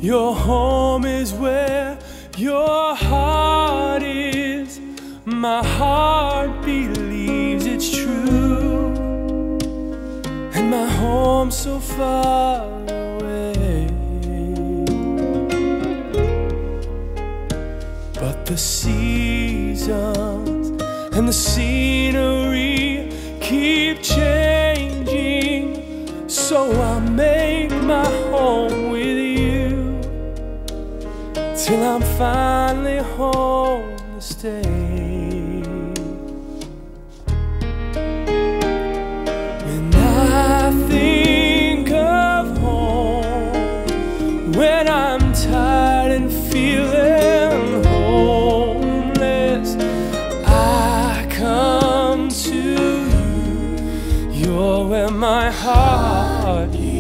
Your home is where your heart is. My heart believes it's true, and my home's so far away. But the seasons and the scenery keep changing, so I'll make my home with you till I'm finally home to stay. When I think of home, when I'm tired and feeling homeless, I come to you. You're where my heart is.